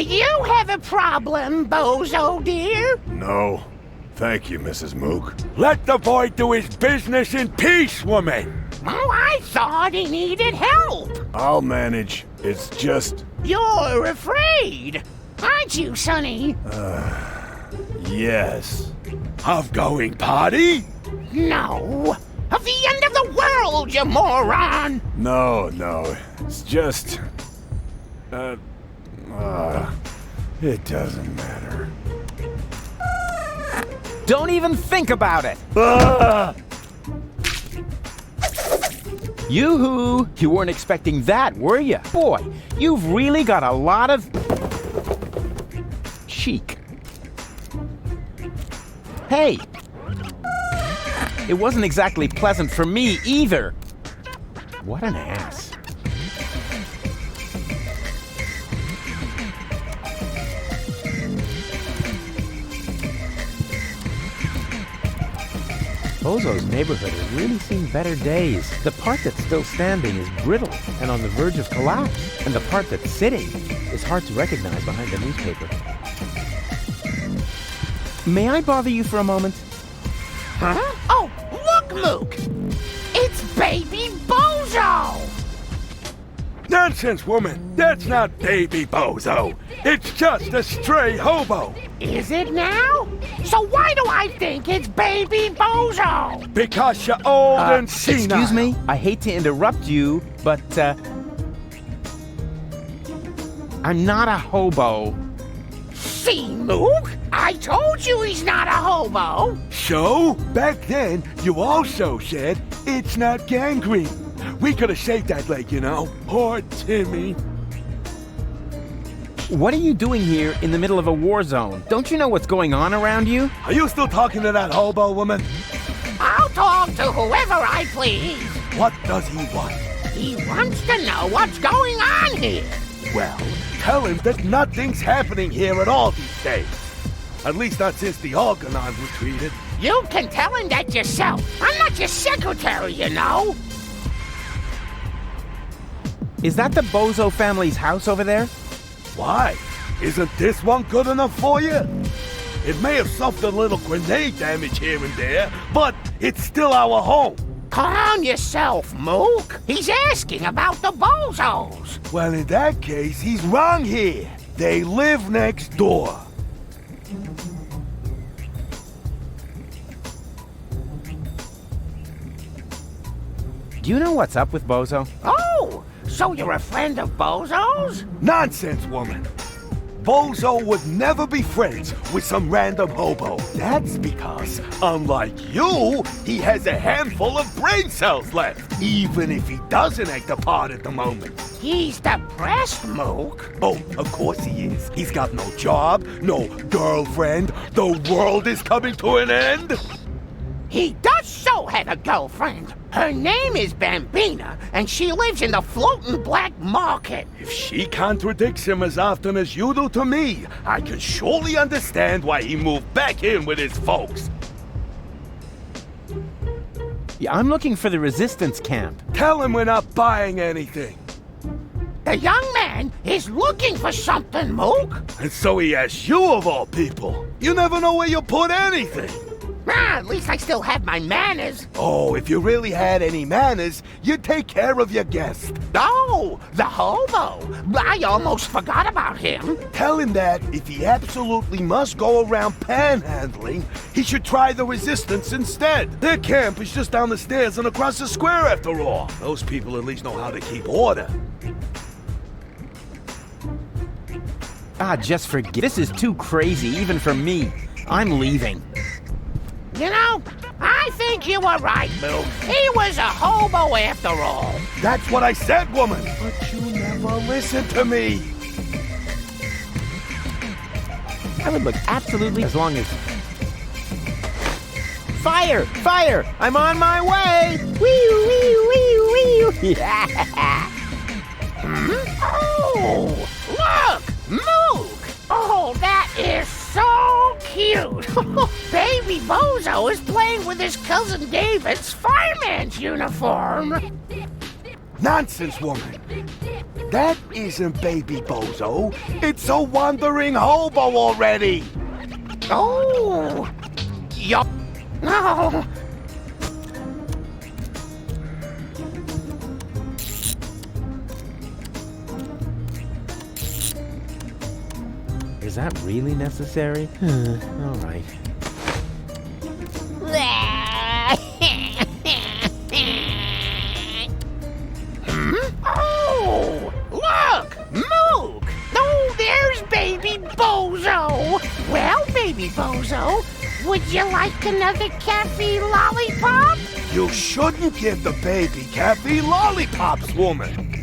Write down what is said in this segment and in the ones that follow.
You have a problem, Bozo dear? No. Thank you, Mrs. Mook. Let the boy do his business in peace, woman. Oh, I thought he needed help. I'll manage. It's just... You're afraid, aren't you, Sonny? Yes. Of going party? No. Of the end of the world, you moron! No. It's just... it doesn't matter. Don't even think about it! Yoo-hoo! You weren't expecting that, were you? Boy, you've really got a lot of... chic. Hey! It wasn't exactly pleasant for me, either. What an ass. Bozo's neighborhood has really seen better days. The part that's still standing is brittle and on the verge of collapse. And the part that's sitting is hard to recognize behind the newspaper. May I bother you for a moment? Huh? Oh, look, Mook! It's Baby Bozo! Nonsense, woman. That's not Baby Bozo. It's just a stray hobo. Is it now? So why do I think it's Baby Bozo? Because you're old and senile. Excuse me? I hate to interrupt you, but, I'm not a hobo. See, Mook? I told you he's not a hobo. So, back then, you also said it's not gangrene. We could have saved that leg, you know. Poor Timmy. What are you doing here in the middle of a war zone? Don't you know what's going on around you? Are you still talking to that hobo woman? I'll talk to whoever I please. What does he want? He wants to know what's going on here. Well, tell him that nothing's happening here at all these days. At least not since the Argonauts retreated. You can tell him that yourself. I'm not your secretary, you know. Is that the Bozo family's house over there? Why? Isn't this one good enough for you? It may have suffered a little grenade damage here and there, but it's still our home. Calm yourself, Mook. He's asking about the Bozos. Well, in that case, he's wrong here. They live next door. Do you know what's up with Bozo? Oh, so you're a friend of Bozo's? Nonsense, woman. Bozo would never be friends with some random hobo. That's because, unlike you, he has a handful of brain cells left, even if he doesn't act a part at the moment. He's depressed, Mook. Oh, of course he is. He's got no job, no girlfriend. The world is coming to an end. He does so have a girlfriend. Her name is Bambina, and she lives in the floating black market. If she contradicts him as often as you do to me, I can surely understand why he moved back in with his folks. Yeah, I'm looking for the resistance camp. Tell him we're not buying anything. The young man is looking for something, Mook. And so he asks you of all people. You never know where you put anything. At least I still have my manners. Oh, if you really had any manners, you'd take care of your guest. Oh, the hobo. I almost forgot about him. Tell him that if he absolutely must go around panhandling, he should try the resistance instead. Their camp is just down the stairs and across the square after all. Those people at least know how to keep order. Ah, just forget. This is too crazy, even for me. I'm leaving. You know, I think you were right, Mook. He was a hobo after all. That's what I said, woman. But you never listened to me. I would look absolutely as long as... Fire! Fire! I'm on my way! Wee wee wee wee! Oh, look! Mook! Oh, that is so cute! Baby Bozo is playing with his cousin David's fireman's uniform! Nonsense, woman. That isn't baby Bozo. It's a wandering hobo already. Oh! Yup! No! Is that really necessary? All right. Oh! Look! Mook! Oh, there's baby Bozo! Well, baby Bozo, would you like another cafe lollipop? You shouldn't give the baby caffeine lollipops, woman.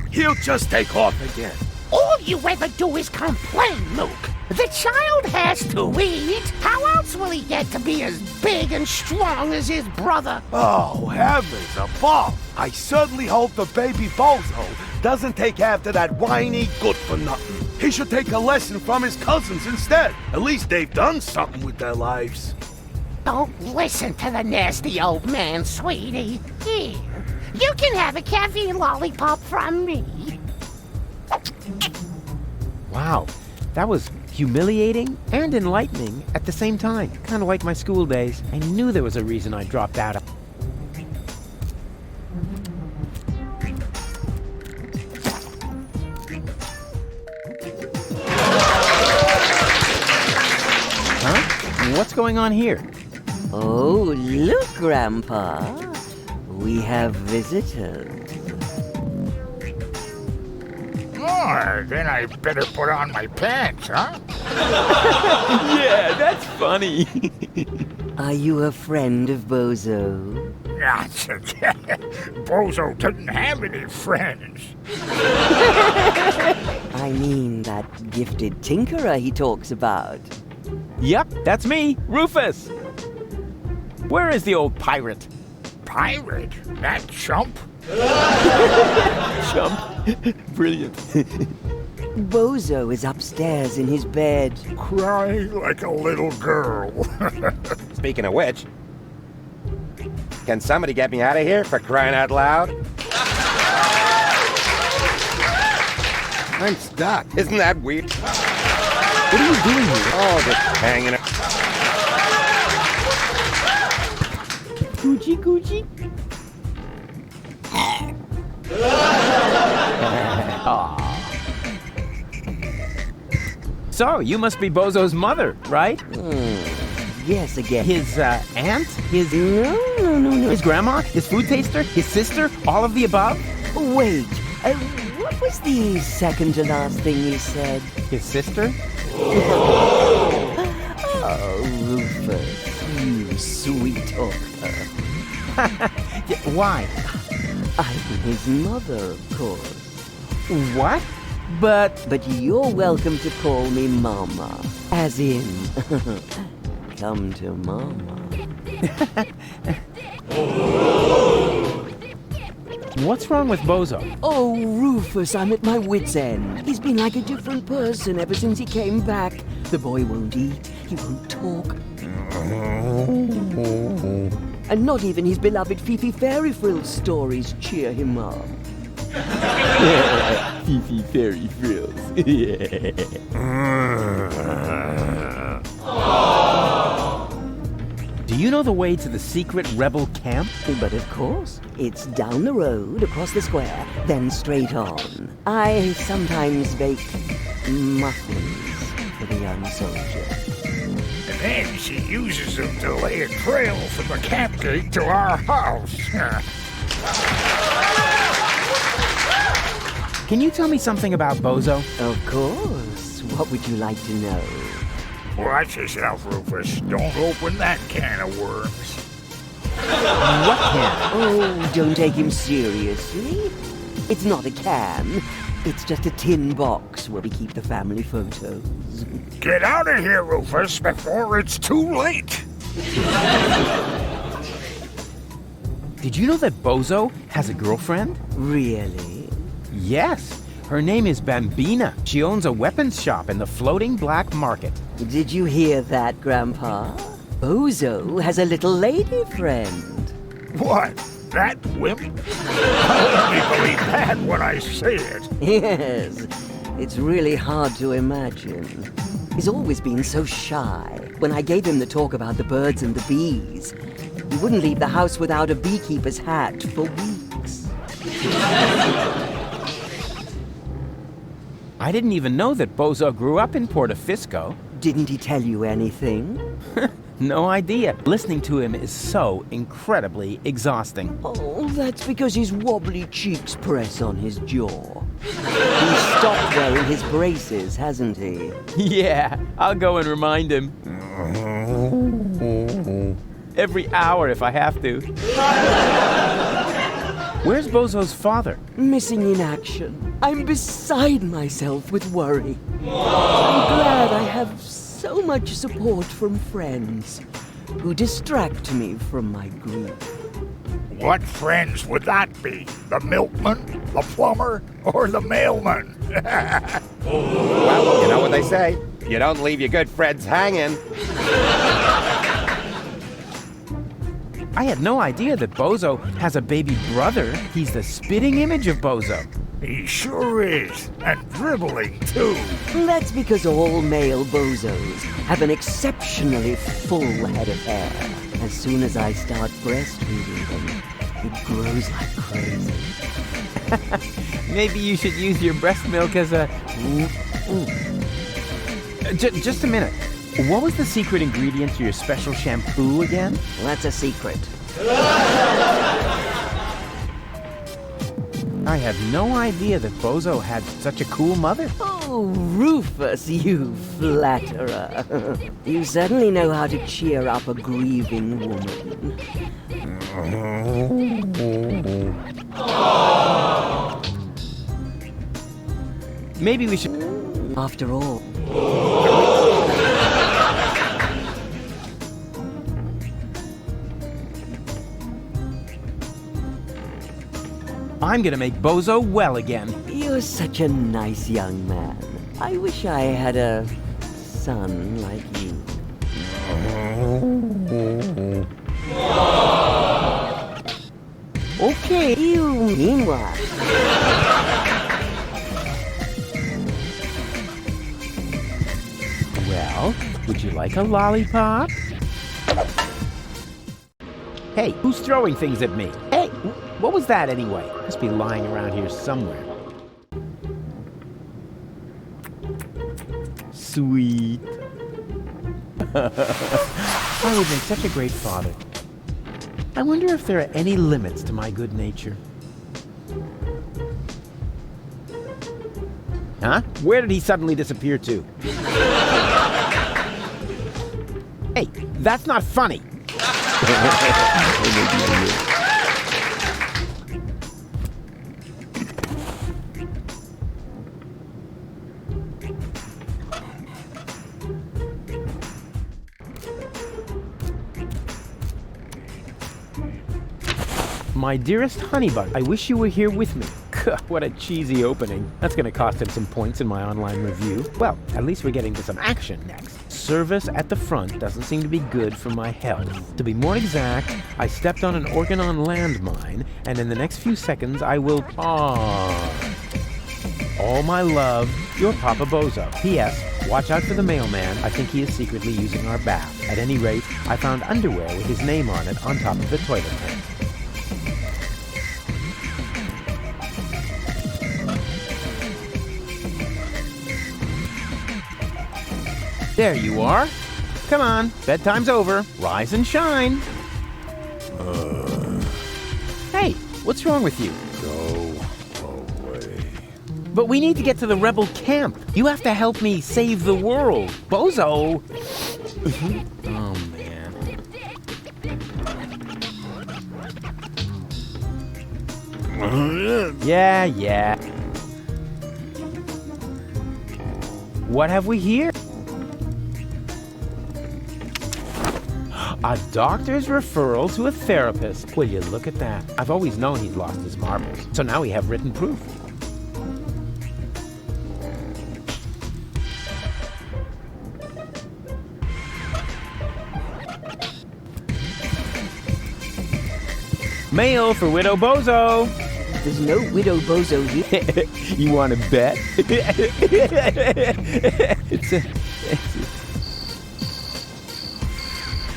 He'll just take off again. All you ever do is complain, Mook. The child has to eat. How else will he get to be as big and strong as his brother? Oh, heavens above. I certainly hope the baby Bozo doesn't take after that whiny good-for-nothing. He should take a lesson from his cousins instead. At least they've done something with their lives. Don't listen to the nasty old man, sweetie. Here, you can have a caffeine lollipop from me. Wow, that was humiliating and enlightening at the same time. Kind of like my school days. I knew there was a reason I dropped out of... Huh? What's going on here? Oh, look, Grandpa. We have visitors. Oh, then I better put on my pants, huh? Yeah, that's funny. Are you a friend of Bozo? Bozo doesn't have any friends. I mean, that gifted tinkerer he talks about. Yep, that's me, Rufus. Where is the old pirate? Pirate? That chump? Chump. Brilliant. Bozo is upstairs in his bed. Crying like a little girl. Speaking of which, can somebody get me out of here for crying out loud? I'm stuck. Isn't that weird? What are you doing here? Oh, just hanging out. Coochie coochie. So, you must be Bozo's mother, right? Yes, again. His, aunt? His... No. His grandma? His food taster? His sister? All of the above? Wait, what was the second to last thing you said? His sister? Oh, Rufus, you sweet talker. Yeah, why? I'm his mother, of course. What? But you're welcome to call me Mama. As in, come to Mama. what's wrong with Bozo? Oh, Rufus, I'm at my wit's end. He's been like a different person ever since he came back. The boy won't eat, he won't talk. And not even his beloved Fifi Fairy Frills stories cheer him up. Fifi Fairy Frills. Do you know the way to the secret rebel camp? But of course, it's down the road, across the square, then straight on. I sometimes bake muffins for the young soldier. And then she uses them to lay a trail from the camp gate to our house. Can you tell me something about Bozo? Of course. What would you like to know? Watch yourself, Rufus. Don't open that can of worms. What can? Oh, don't take him seriously. It's not a can. It's just a tin box where we keep the family photos. Get out of here, Rufus, before it's too late. Did you know that Bozo has a girlfriend? Really? Yes. Her name is Bambina. She owns a weapons shop in the floating black market. Did you hear that, Grandpa? Bozo has a little lady friend. What? That wimp? I'll only believe that when I see it. Yes, it's really hard to imagine. He's always been so shy. When I gave him the talk about the birds and the bees, he wouldn't leave the house without a beekeeper's hat for weeks. I didn't even know that Bozo grew up in Portofisco. Didn't he tell you anything? No idea. Listening to him is so incredibly exhausting. Oh, that's because his wobbly cheeks press on his jaw. He's stopped wearing his braces, hasn't he? Yeah, I'll go and remind him. Every hour if I have to. Where's Bozo's father? Missing in action. I'm beside myself with worry. I'm glad I have so much support from friends who distract me from my grief. What friends would that be? The milkman, the plumber, or the mailman? Well, you know what they say. You don't leave your good friends hanging. I had no idea that Bozo has a baby brother. He's the spitting image of Bozo. He sure is, and dribbling too. That's because all male bozos have an exceptionally full head of hair. As soon as I start breastfeeding them, it grows like crazy. Maybe you should use your breast milk as a... Just a minute. What was the secret ingredient to your special shampoo again? Well, that's a secret. I had no idea that Bozo had such a cool mother. Oh, Rufus, you flatterer. You certainly know how to cheer up a grieving woman. Maybe we should... After all, I'm gonna make Bozo well again. you're such a nice young man. I wish I had a son like you. Okay, you meanwhile. Well, would you like a lollipop? Hey, who's throwing things at me? Hey, what was that anyway? Must be lying around here somewhere. Sweet. I would make such a great father. I wonder if there are any limits to my good nature. Huh? Where did he suddenly disappear to? Hey, that's not funny. My dearest Honeybug, I wish you were here with me. What a cheesy opening. That's gonna cost him some points in my online review. Well, at least we're getting to some action next. Service at the front doesn't seem to be good for my health. To be more exact, I stepped on an Organon landmine, and in the next few seconds I will pause. All my love, your Papa Bozo. P.S. Watch out for the mailman. I think he is secretly using our bath. At any rate, I found underwear with his name on it on top of the toilet tank. There you are. Come on, bedtime's over. Rise and shine. Hey, what's wrong with you? Go away. But we need to get to the rebel camp. You have to help me save the world. Bozo! Oh, man. Yeah. What have we here? A doctor's referral to a therapist. Will you look at that? I've always known he'd lost his marbles. So now we have written proof. Mail for Widow Bozo. There's no Widow Bozo here. You want to bet?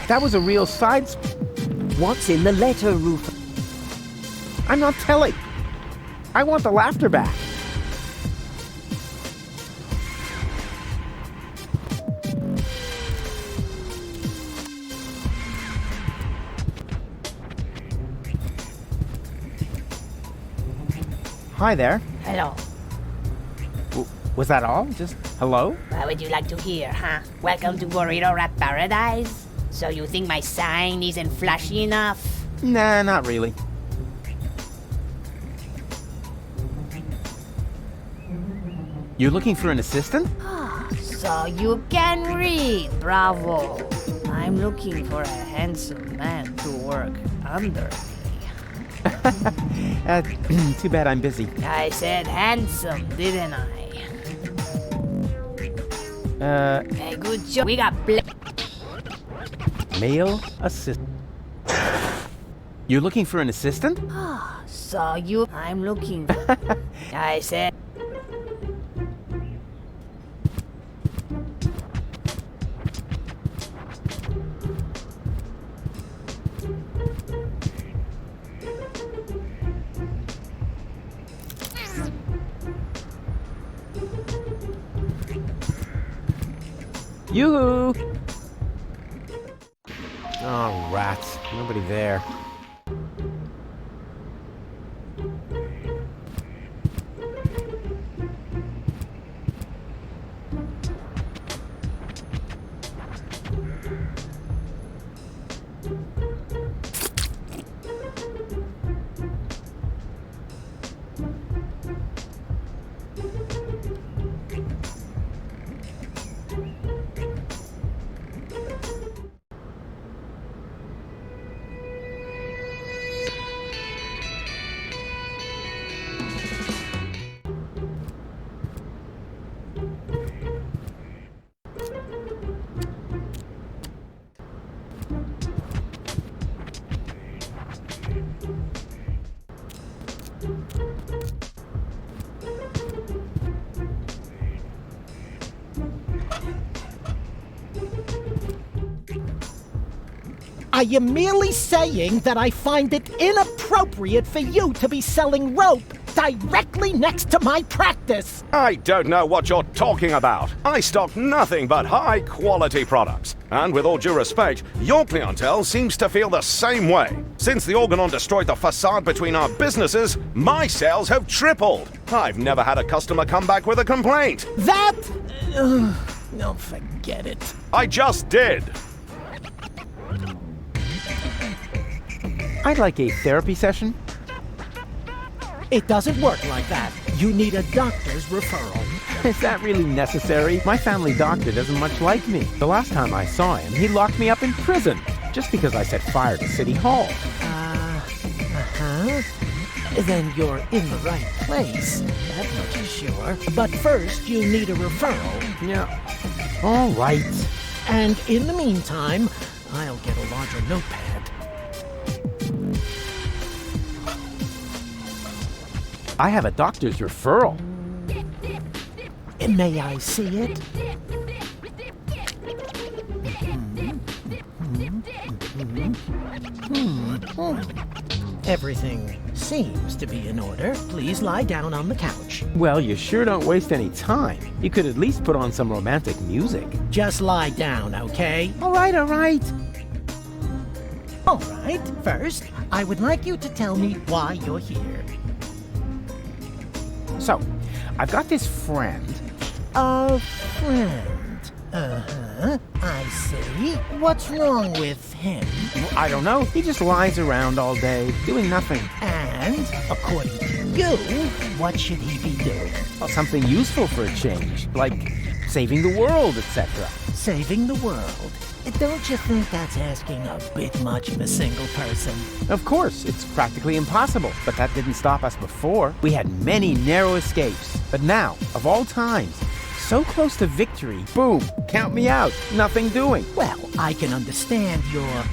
That was a real side. What's in the letter, Rufus? I'm not telling. I want the laughter back. Hi there. Hello. Was that all? Just hello? What would you like to hear, huh? Welcome to Burrito Wrap Paradise? So you think my sign isn't flashy enough? Nah, not really. You're looking for an assistant? So you can read, bravo. I'm looking for a handsome man to work under me. Too bad I'm busy. I said handsome, didn't I? Hey, good job. We got Male assistant. You're looking for an assistant? So you... I'm looking... I said... Yoo-hoo! Oh, rats. Nobody there. I am merely saying that I find it inappropriate for you to be selling rope directly next to my practice. I don't know what you're talking about. I stock nothing but high-quality products. And with all due respect, your clientele seems to feel the same way. Since the Organon destroyed the facade between our businesses, my sales have tripled. I've never had a customer come back with a complaint. That... no, forget it. I just did. I'd like a therapy session. It doesn't work like that. You need a doctor's referral. Is that really necessary? My family doctor doesn't much like me. The last time I saw him, he locked me up in prison just because I set fire to City Hall. Then you're in the right place. That much is sure. But first, you need a referral. Yeah. All right. And in the meantime, I'll get a larger notepad. I have a doctor's referral. May I see it? Everything seems to be in order. Please lie down on the couch. Well, you sure don't waste any time. You could at least put on some romantic music. Just lie down, okay? All right, all right. All right. First, I would like you to tell me why you're here. So, I've got this friend. A friend. I see. What's wrong with him? I don't know. He just lies around all day, doing nothing. And, according to you, what should he be doing? Well, something useful for a change, like saving the world, etc. Saving the world. Don't you think that's asking a bit much of a single person? Of course, it's practically impossible, but that didn't stop us before. We had many narrow escapes, but now, of all times, so close to victory, boom, count me out, nothing doing. Well, I can understand your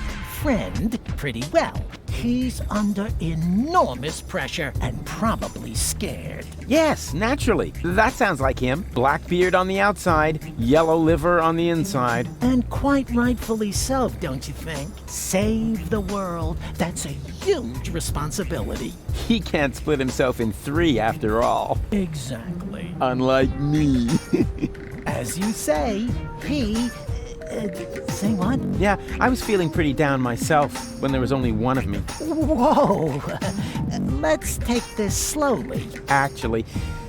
friend pretty well. He's under enormous pressure and probably scared. Yes, naturally. That sounds like him. Black beard on the outside, yellow liver on the inside. And quite rightfully so, don't you think? Save the world. That's a huge responsibility. He can't split himself in three after all. Exactly. Unlike me. As you say, he... say what? Yeah, I was feeling pretty down myself when there was only one of me. Whoa! Let's take this slowly. Actually,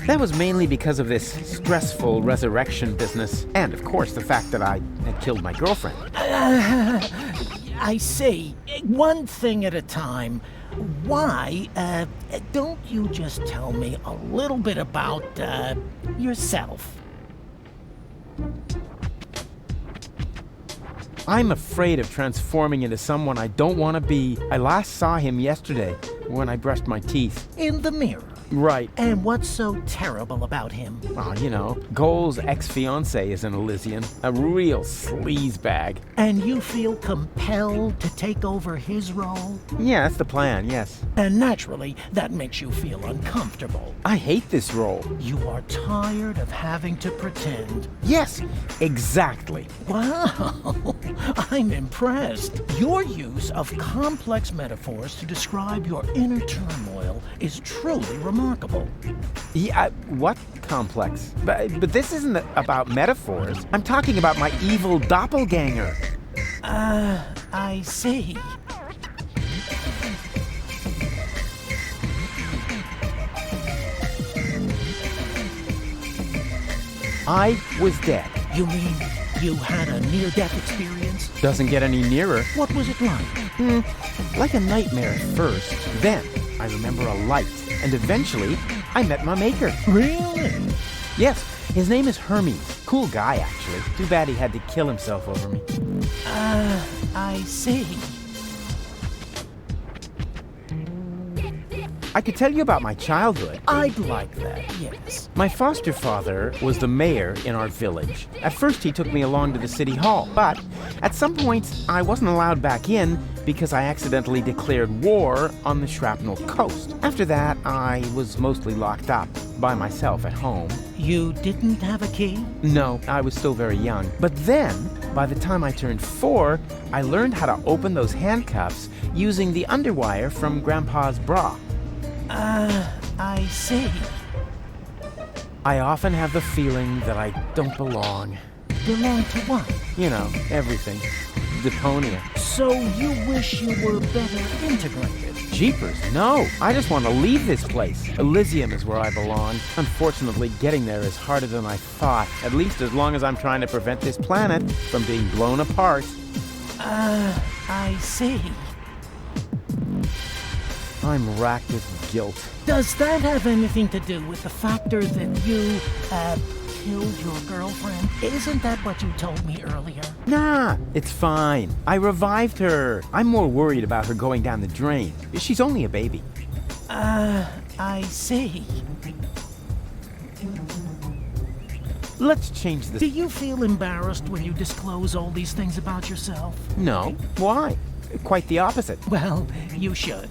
that was mainly because of this stressful resurrection business. And, of course, the fact that I had killed my girlfriend. I see. One thing at a time. Why, don't you just tell me a little bit about, yourself? I'm afraid of transforming into someone I don't want to be. I last saw him yesterday when I brushed my teeth. In the mirror. Right. And what's so terrible about him? Oh, you know, Goal's ex-fiancée is an Elysian. A real sleazebag. And you feel compelled to take over his role? Yeah, that's the plan, yes. And naturally, that makes you feel uncomfortable. I hate this role. You are tired of having to pretend. Yes, exactly. Wow, I'm impressed. Your use of complex metaphors to describe your inner turmoil is truly remarkable. Yeah, what complex? But this isn't about metaphors. I'm talking about my evil doppelganger. I see. I was dead. You mean you had a near-death experience? Doesn't get any nearer. What was it like? Like a nightmare at first. Then I remember a light, and eventually I met my maker. Really? Yes, his name is Hermes. Cool guy, actually. Too bad he had to kill himself over me. I see. I could tell you about my childhood. I'd like that, yes. My foster father was the mayor in our village. At first he took me along to the city hall, but at some point I wasn't allowed back in because I accidentally declared war on the Shrapnel Coast. After that, I was mostly locked up by myself at home. You didn't have a key? No, I was still very young. But then, by the time I turned 4, I learned how to open those handcuffs using the underwire from Grandpa's bra. I see. I often have the feeling that I don't belong. Belong to what? You know, everything. Deponia. So you wish you were better integrated? Jeepers, no. I just want to leave this place. Elysium is where I belong. Unfortunately, getting there is harder than I thought. At least as long as I'm trying to prevent this planet from being blown apart. I see. I'm racked with guilt. Does that have anything to do with the factor that you, killed your girlfriend? Isn't that what you told me earlier? Nah, it's fine. I revived her. I'm more worried about her going down the drain. She's only a baby. I see. Let's change this. Do you feel embarrassed when you disclose all these things about yourself? No. Why? Quite the opposite. Well, you should.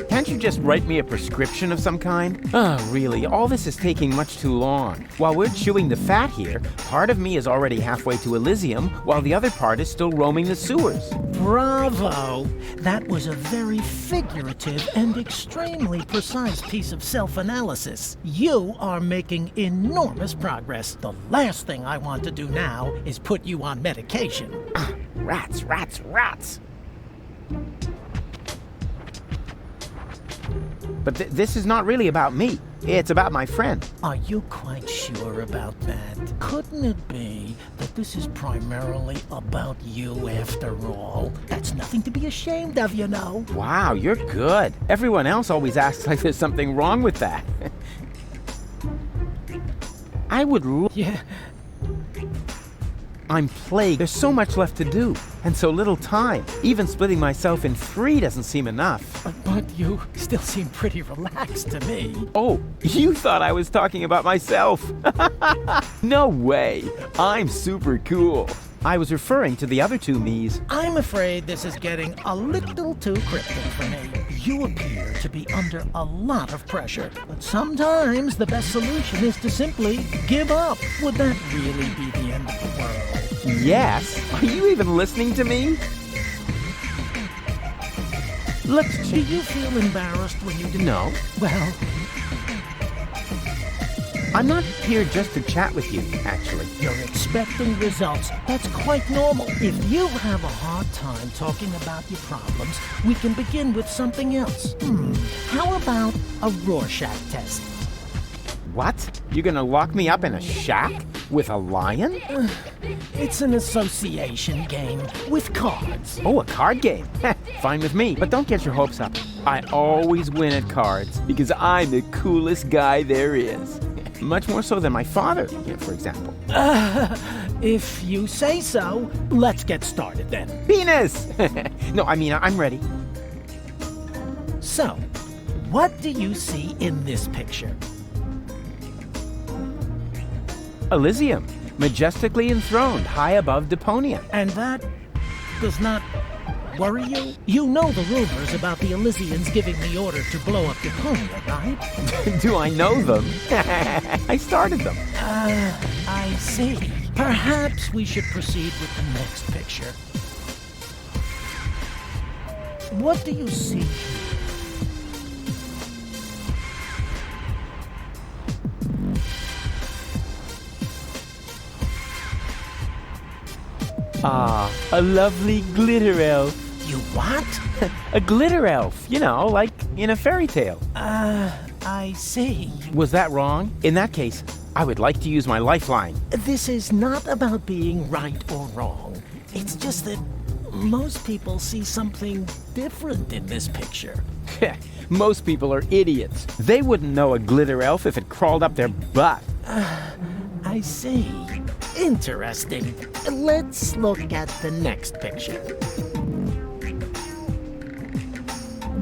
Can't you just write me a prescription of some kind? Oh, really, all this is taking much too long. While we're chewing the fat here, part of me is already halfway to Elysium, while the other part is still roaming the sewers. Bravo! That was a very figurative and extremely precise piece of self-analysis. You are making enormous progress. The last thing I want to do now is put you on medication. Rats, rats, rats! But this is not really about me. It's about my friend. Are you quite sure about that? Couldn't it be that this is primarily about you after all? That's nothing to be ashamed of, you know. Wow, you're good. Everyone else always acts like there's something wrong with that. I would... Yeah. I'm plagued. There's so much left to do, and so little time. Even splitting myself in 3 doesn't seem enough. But you still seem pretty relaxed to me. Oh, you thought I was talking about myself. No way. I'm super cool. I was referring to the other 2 me's. I'm afraid this is getting a little too cryptic for me. You appear to be under a lot of pressure, but sometimes the best solution is to simply give up. Would that really be the end of the world? Yes. Are you even listening to me? Let's Do you feel embarrassed when you do? No. Well, I'm not here just to chat with you, actually. you're expecting results. That's quite normal. If you have a hard time talking about your problems, we can begin with something else. How about a Rorschach test? What? You're gonna lock me up in a shack with a lion? It's an association game with cards. Oh, a card game. Fine with me, but don't get your hopes up. I always win at cards because I'm the coolest guy there is. Much more so than my father, for example. If you say so, let's get started then. Penis! No, I mean, I'm ready. So, what do you see in this picture? Elysium, majestically enthroned high above Deponia. And that does not worry you? You know the rumors about the Elysians giving the order to blow up Deponia, right? Do I know them? I started them. I see. Perhaps we should proceed with the next picture. What do you see here? Ah, a lovely glitter elf. You what? A glitter elf, you know, like in a fairy tale. I see. Was that wrong? In that case, I would like to use my lifeline. This is not about being right or wrong. It's just that most people see something different in this picture. Most people are idiots. They wouldn't know a glitter elf if it crawled up their butt. I see. Interesting. Let's look at the next picture.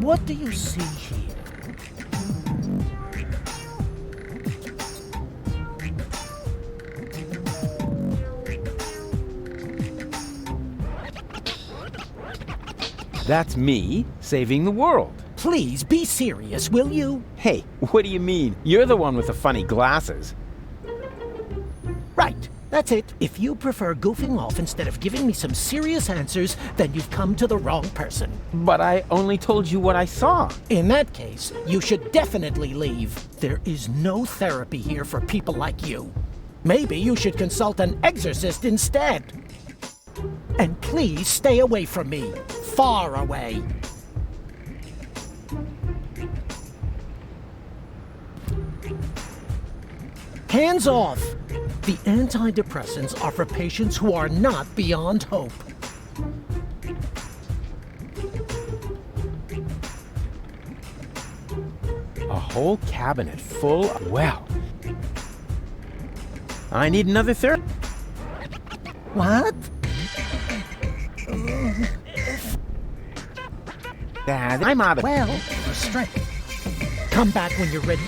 What do you see here? That's me saving the world. Please be serious, will you? Hey, what do you mean? You're the one with the funny glasses. Right. That's it. If you prefer goofing off instead of giving me some serious answers, then you've come to the wrong person. But I only told you what I saw. In that case, you should definitely leave. There is no therapy here for people like you. Maybe you should consult an exorcist instead. And please stay away from me. Far away. Hands off! The antidepressants are for patients who are not beyond hope. A whole cabinet full of... Well, I need another therapy. What? Dad, I'm out of... Well, restraint. Come back when you're ready.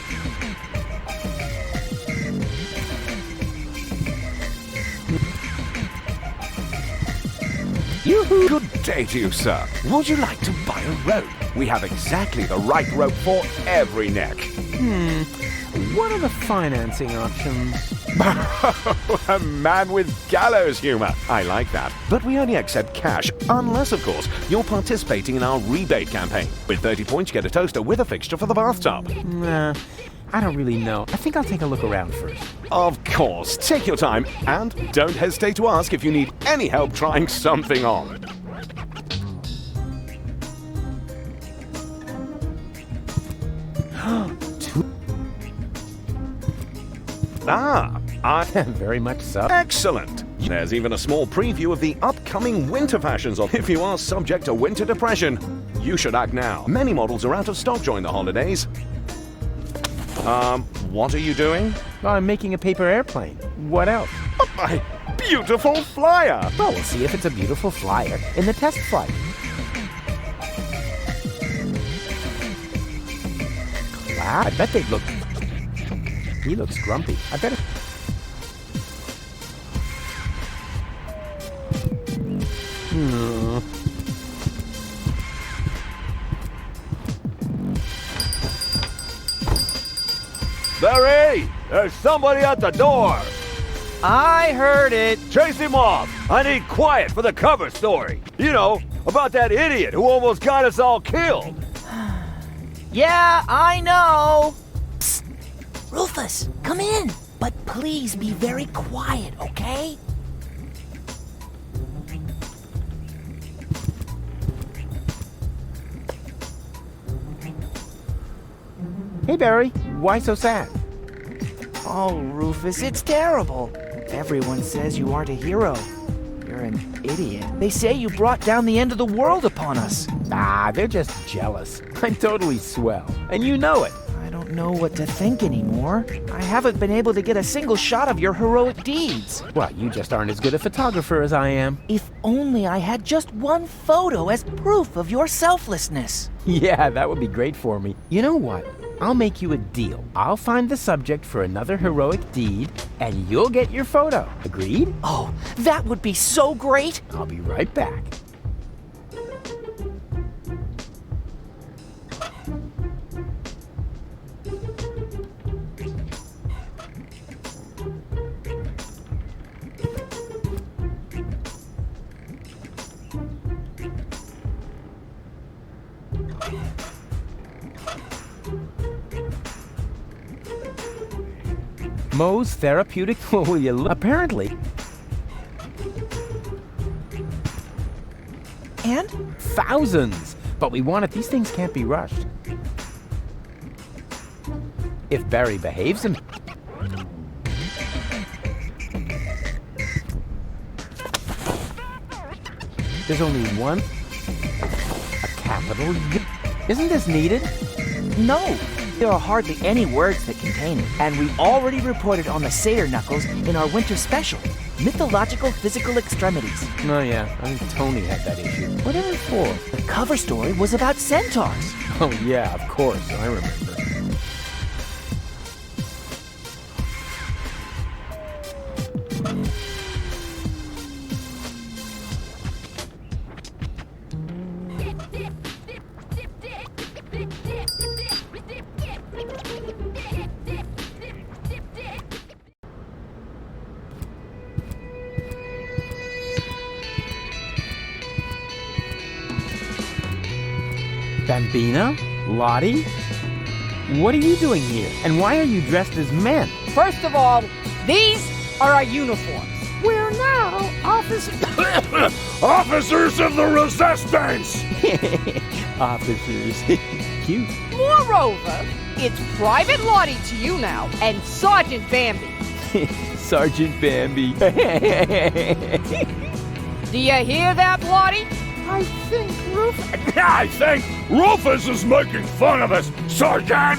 Yoo-hoo! Good day to you, sir. Would you like to buy a rope? We have exactly the right rope for every neck. What are the financing options? A man with gallows humor. I like that. But we only accept cash, unless, of course, you're participating in our rebate campaign. With 30 points, you get a toaster with a fixture for the bathtub. Nah, I don't really know. I think I'll take a look around first. Of course, take your time, and don't hesitate to ask if you need any help trying something on. Very much so. Excellent. There's even a small preview of the upcoming winter fashions. If you are subject to winter depression, you should act now. Many models are out of stock during the holidays. What are you doing? Well, I'm making a paper airplane. What else? My beautiful flyer! Well, we'll see if it's a beautiful flyer in the test flight. Clap. I bet they'd look... He looks grumpy. I bet... Barry! There's somebody at the door! I heard it. Chase him off! I need quiet for the cover story. You know, about that idiot who almost got us all killed. Yeah, I know. Rufus, come in. But please be very quiet, okay? Hey, Barry. Why so sad? Oh, Rufus, it's terrible. Everyone says you aren't a hero. You're an idiot. They say you brought down the end of the world upon us. Ah, they're just jealous. I'm totally swell. And you know it. I don't know what to think anymore. I haven't been able to get a single shot of your heroic deeds. Well, you just aren't as good a photographer as I am. If only I had just one photo as proof of your selflessness. Yeah, that would be great for me. You know what? I'll make you a deal. I'll find the subject for another heroic deed, and you'll get your photo. Agreed? Oh, that would be so great. I'll be right back. Moe's therapeutic. Will you look? Apparently. And? Thousands! But we want it. These things can't be rushed. If Barry behaves him. There's only one. A capital U. Isn't this needed? No. There are hardly any words that contain it, and we already reported on the Satyr Knuckles in our winter special, Mythological Physical Extremities. Oh yeah, I think Tony had that issue. Whatever for? The cover story was about centaurs. Oh yeah, of course, I remember. Bambina? Lottie? What are you doing here? And why are you dressed as men? First of all, these are our uniforms. We're now officers. Officers of the Resistance! Officers. Cute. Moreover, it's Private Lottie to you now, and Sergeant Bambi. Sergeant Bambi. Do you hear that, Lottie? I think Rufus is making fun of us, Sergeant!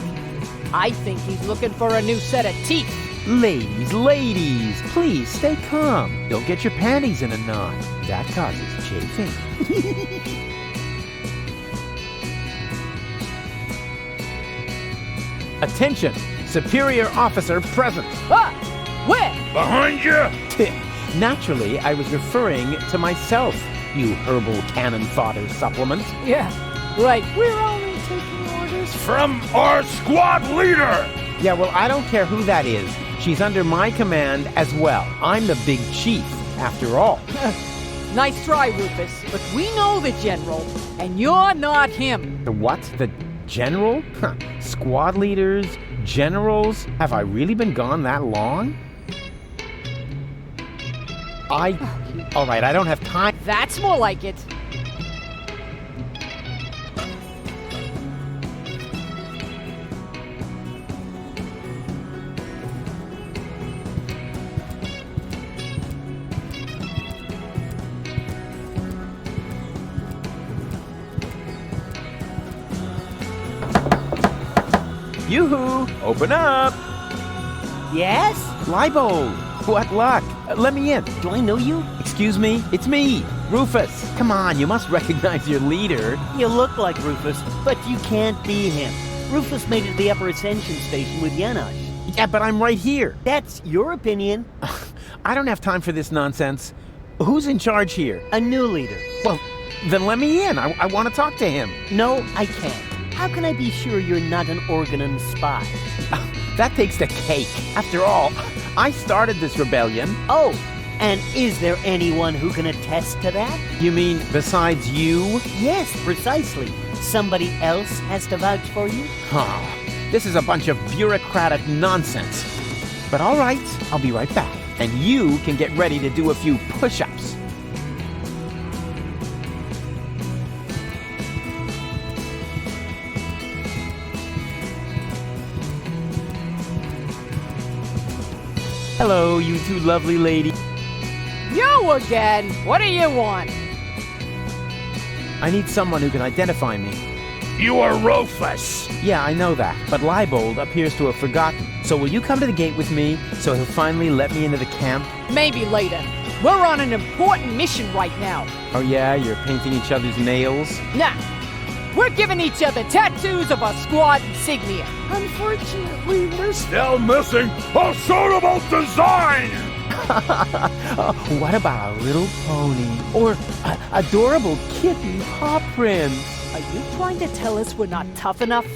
I think he's looking for a new set of teeth. Ladies, please stay calm. Don't get your panties in a knot. That causes chafing. Attention! Superior officer present. Ah! Where? Behind you! Naturally, I was referring to myself, you herbal cannon fodder supplement. Yeah, right. We're only taking orders From our squad leader! Yeah, well, I don't care who that is. She's under my command as well. I'm the big chief, after all. Nice try, Rufus, but we know the General, and you're not him. The what? The general? Huh. Squad leaders? Generals? Have I really been gone that long? All right, I don't have time. That's more like it. Yoo-hoo! Open up! Yes? Leibold! What luck? Let me in. Do I know you? Excuse me? It's me, Rufus. Come on, you must recognize your leader. You look like Rufus, but you can't be him. Rufus made it to the upper ascension station with Yanosh. Yeah, but I'm right here. That's your opinion. I don't have time for this nonsense. Who's in charge here? A new leader. Well, then let me in. I want to talk to him. No, I can't. How can I be sure you're not an Organon spy? That takes the cake. After all, I started this rebellion. Oh, and is there anyone who can attest to that? You mean besides you? Yes, precisely. Somebody else has to vouch for you? This is a bunch of bureaucratic nonsense. But all right, I'll be right back. And you can get ready to do a few push-ups. Hello, you two lovely ladies. You again? What do you want? I need someone who can identify me. You are Rufus. Yeah, I know that, but Leibold appears to have forgotten. So will you come to the gate with me so he'll finally let me into the camp? Maybe later. We're on an important mission right now. Oh yeah, you're painting each other's nails? Nah. We're giving each other tattoos of our squad insignia. Unfortunately, we're still missing a suitable design. What about a little pony? Or adorable kitten paw prints? Are you trying to tell us we're not tough enough?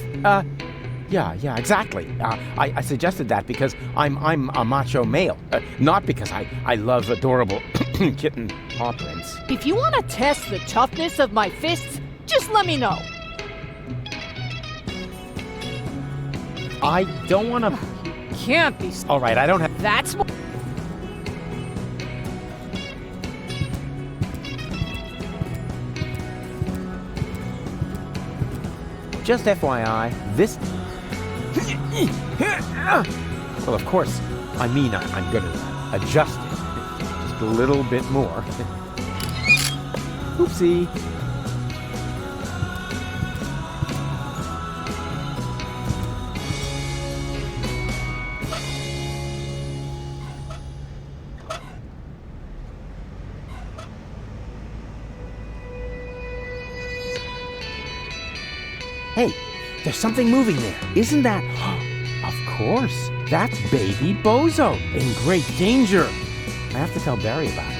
Yeah, exactly. I suggested that because I'm a macho male, not because I love adorable kitten paw prints. If you want to test the toughness of my fists, just let me know. I don't want to... Can't be... All right, I don't have... That's... Just FYI, this... Well, of course, I mean I'm going to adjust it just a little bit more. Oopsie. Hey, there's something moving there. Isn't that... Of course. That's baby Bozo. In great danger. I have to tell Barry about it.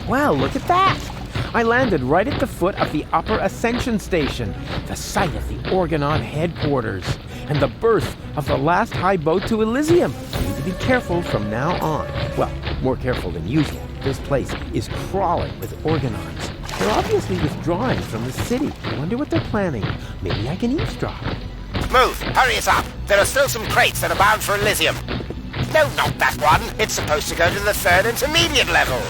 Wow, look at that! I landed right at the foot of the upper ascension station, the site of the Organon headquarters, and the birth of the last high boat to Elysium. I need to be careful from now on. Well, more careful than usual. This place is crawling with Organons. They're obviously withdrawing from the city. I wonder what they're planning. Maybe I can eavesdrop. Move! Hurry us up! There are still some crates that are bound for Elysium. No, not that one! It's supposed to go to the 3rd intermediate level!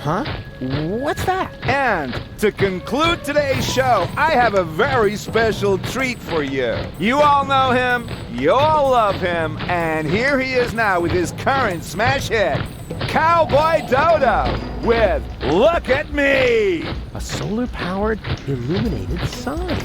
Huh? What's that? And to conclude today's show, I have a very special treat for you. You all know him, you all love him, and here he is now with his current smash hit, Cowboy Dodo, with Look at Me! A solar-powered, illuminated sign.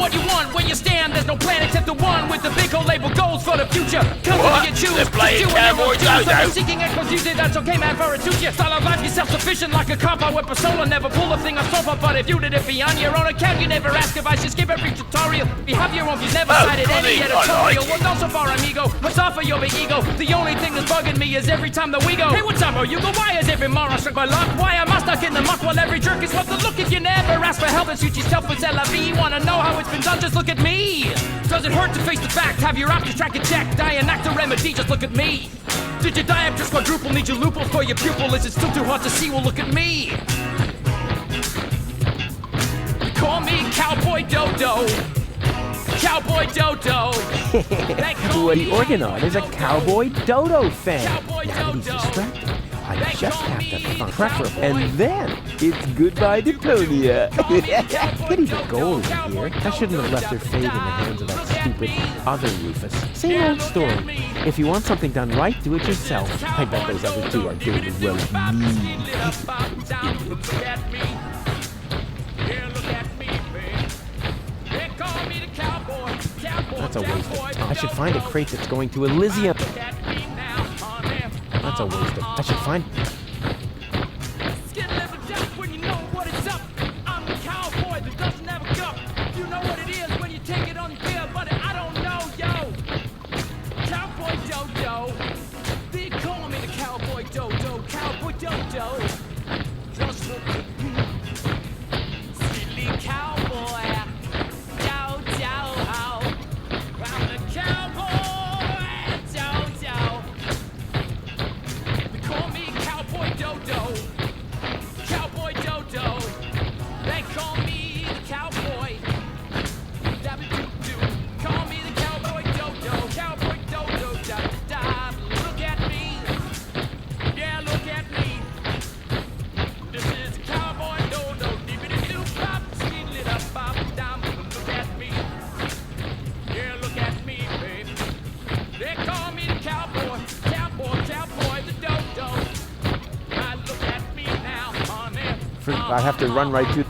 what you want, where you stand. There's no plan except the one with the big old label goals for the future. Company you choose. They're playing Cowboy Dodo. Seeking exposition, that's okay, man, for it suits you. Style of life, you're self-sufficient like a cop. I with persona, never pull a thing on sofa. But if you did it be on your own account, you never ask if I should skip every tutorial. You have your own views, never cited any editorial. Well, not so far, amigo. What's off of your big ego? The only thing that's bugging me is every time that we go. Hey, what's up, bro? You go, why is every moron struck by luck? Why am I stuck in the muck while every jerk is what the look? If you never ask for help and suit yourself with LV, wanna know how it's been done? Just look at me. Does it hurt to face the fact? Have your options track and check. Die and act a remedy, just look at me. Did your diopters quadruple? Need your loophole for your pupil? Is it still too hard to see? Well, look at me. They call me Cowboy Dodo. Cowboy Dodo. What he organized is a Cowboy Dodo fan. Now that he's distracted, I just have to find preferable. And then it's goodbye Deponia. Pity the goal in here. I shouldn't have left her fate in the hands of that stupid other Rufus. Same old story. If you want something done right, do it yourself. I bet those other two are doing as well as me. That's a waste of time. I should find a crate that's going to Elysium. That's a waste of... I should find... I have to run right to...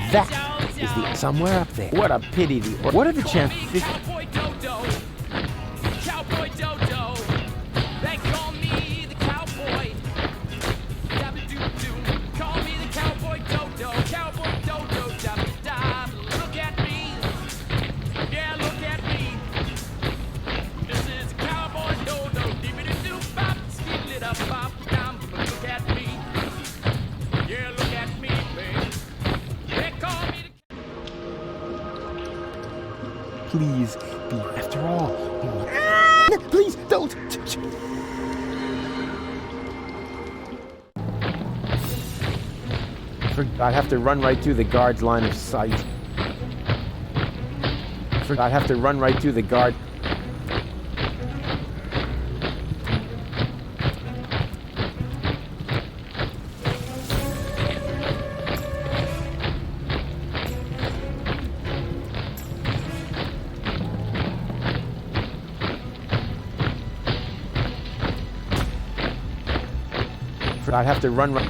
That is the... somewhere up there. What a pity the... What are the chances... Please, be after all. Please don't. I have to run right through the guard's line of sight. I have to run right through the guard. I have to run right...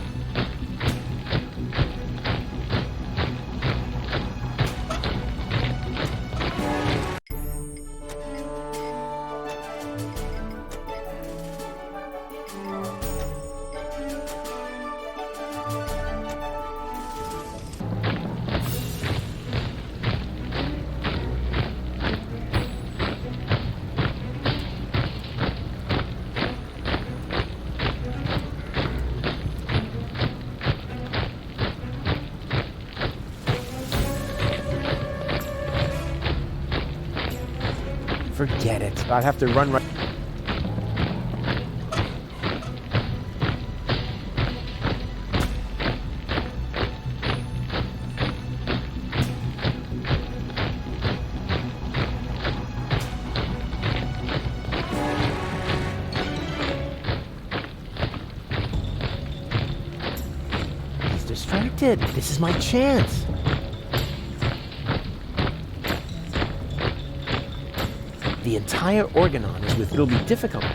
Forget it. I have to run right... distracted. This is my chance. The entire Organon is with. It'll be difficult.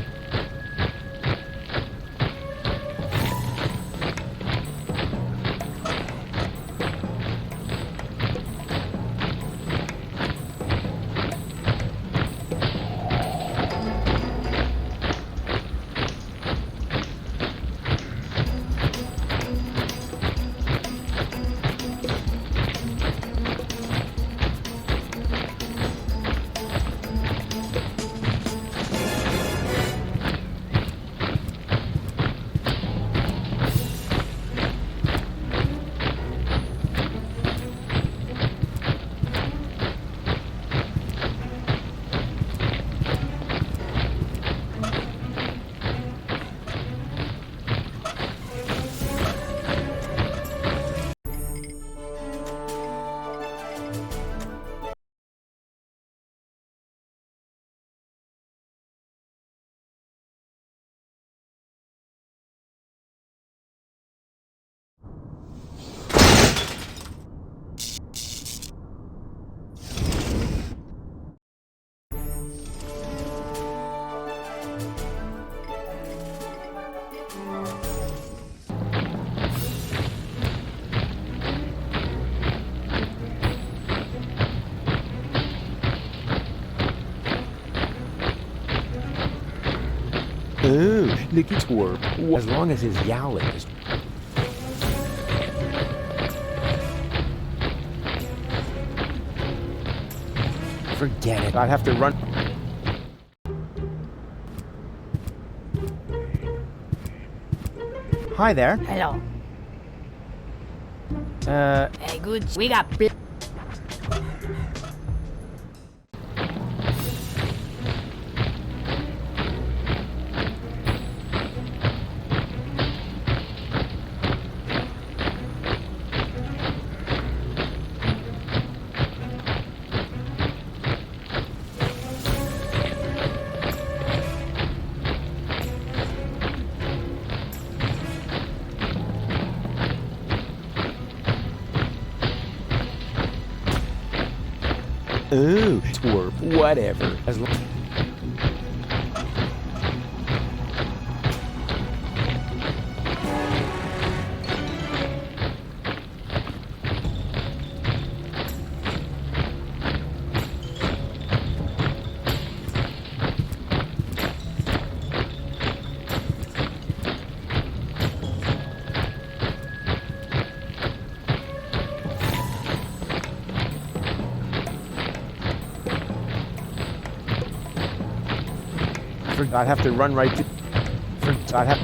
Ooh, look, it's work. As long as his yowling is... Forget it. I'd have to run... Hi there. Hello. Hey, good. We got... Ooh, twerp, whatever. As long... I'd have to run right to... I'd have...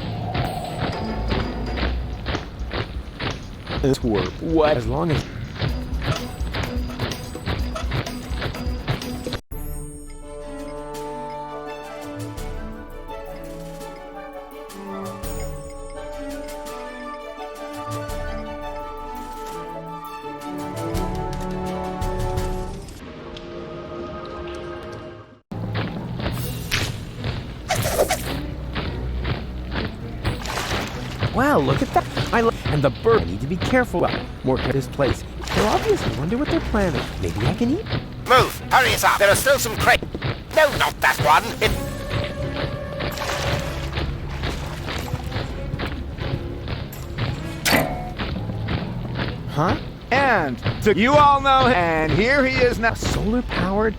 Twerp, what? As long as... Wow, look at that! And the bird. I need to be careful. Well, more at this place. They'll obviously wonder what they're planning. Maybe I can eat. Move! Hurry us up! There are still some crates. No, not that one. Huh? And you all know him. And here he is now. Solar powered.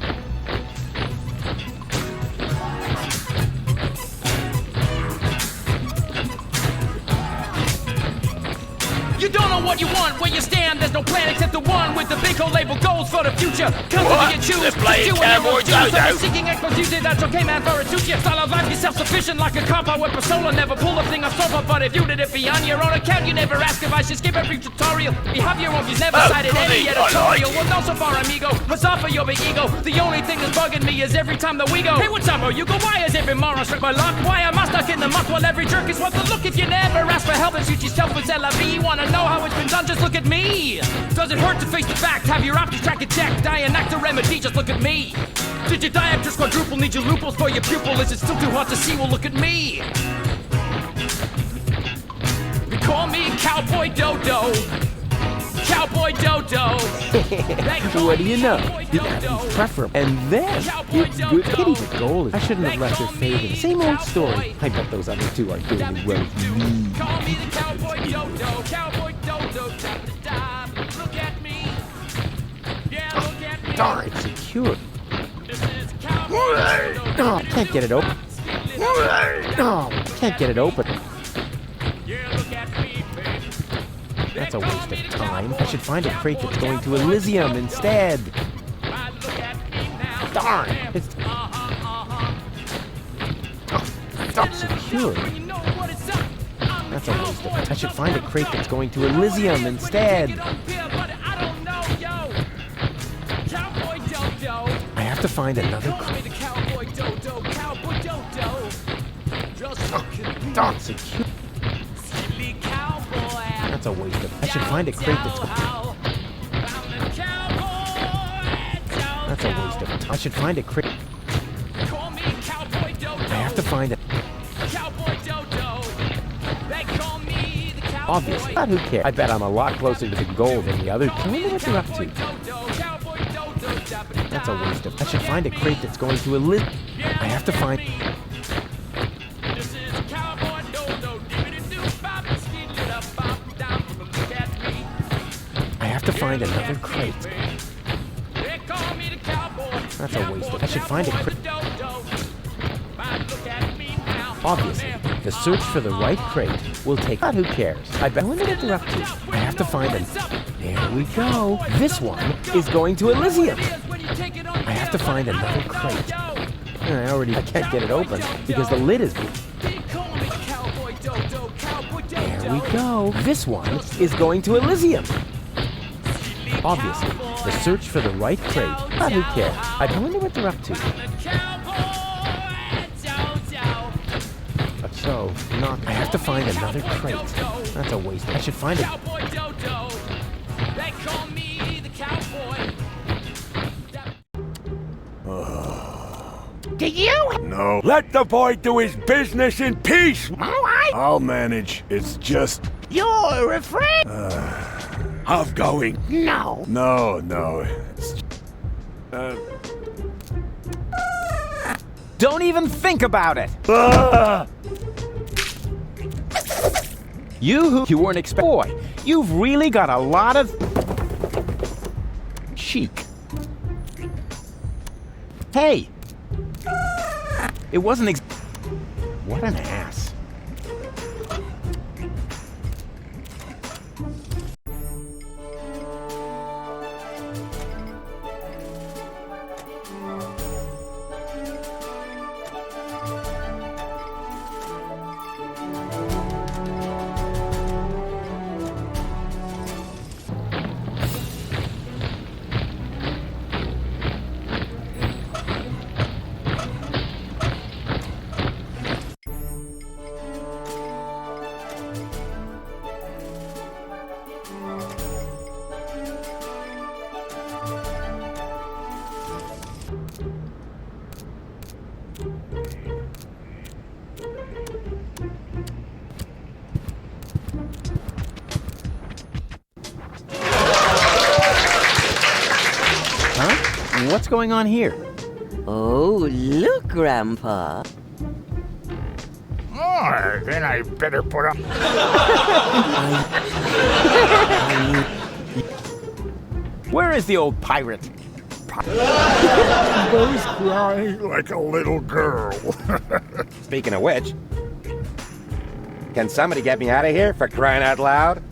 You don't know what you want, where you stand. There's no plan except the one with the big old label goals for the future. Company you choose, The playing you cowboy dodo. Seeking exposition, that's okay, man, for it suits you. Style of life, you're self-sufficient like a cop. I with persona, never pull a thing off sofa. But if you did it be on your own account, you never ask if I should skip every tutorial. You have your own views, never cited any editorial. Well, no, so far, amigo. Huzzah for your big ego. The only thing that's bugging me is every time that we go. Hey, what's up, oh, you go? Why is every moron struck by luck? Why am I stuck in the muck while every jerk is what the look? If you never ask for help and suit yourself with LV, wanna know how it's been done? Just look at me. Does it hurt to face the fact? Have your options track and check. Dianac to remedy, just look at me. Did your diopter quadruple? Need your loopholes for your pupil? Is it still too hot to see? Well, look at me. They call me Cowboy Dodo. What do you know? The Adam's preferable. And then, it's good. Pity the goal is. I shouldn't have left her fading. Same old story. I bet those other two are doing it well. Call me the cowboy dodo, cowboy dodo, look at me. Yeah, look at me. Darn, it's secure. Oh, can't get it open. Oh, can't get it open. That's a waste of time. I should find a crate that's going to Elysium instead. Darn! It's secure. That's a waste of time. I should find a crate that's going to Elysium instead. I have to find another crate. Darn, secure. That's a waste of. I should find a crate that's. That's a waste of. I should find a crate. I have to find it. Obviously, but who cares? I bet I'm a lot closer to the goal than the other. I wonder what they're up to. That's a waste of. I should find a crate that's going to Elysium. I have to find. I have to find another crate. That's a waste of. I should find a crate. Obviously, the search for the right crate will take. But who cares? I bet. I wonder what they're up to. I have to find them. There we go. This one is going to Elysium. I have to find another crate. I can't get it open because the lid is. There we go. This one is going to Elysium. Obviously, the search for the right crate. But who cares? I wonder what they're up to. But so, not. I have to find another crate. That's a waste. I should find it. Do you? No. Let the boy do his business in peace. All right. I'll manage. It's just. You're a friend. I'm going. No. No. It's. Don't even think about it. You weren't expecting. Boy, you've really got a lot of cheek. Hey, it wasn't. What an ass. What's going on here? Oh, look, Grandpa. Oh, then I better put up. Where is the old pirate? Both crying like a little girl. Speaking of which, can somebody get me out of here for crying out loud?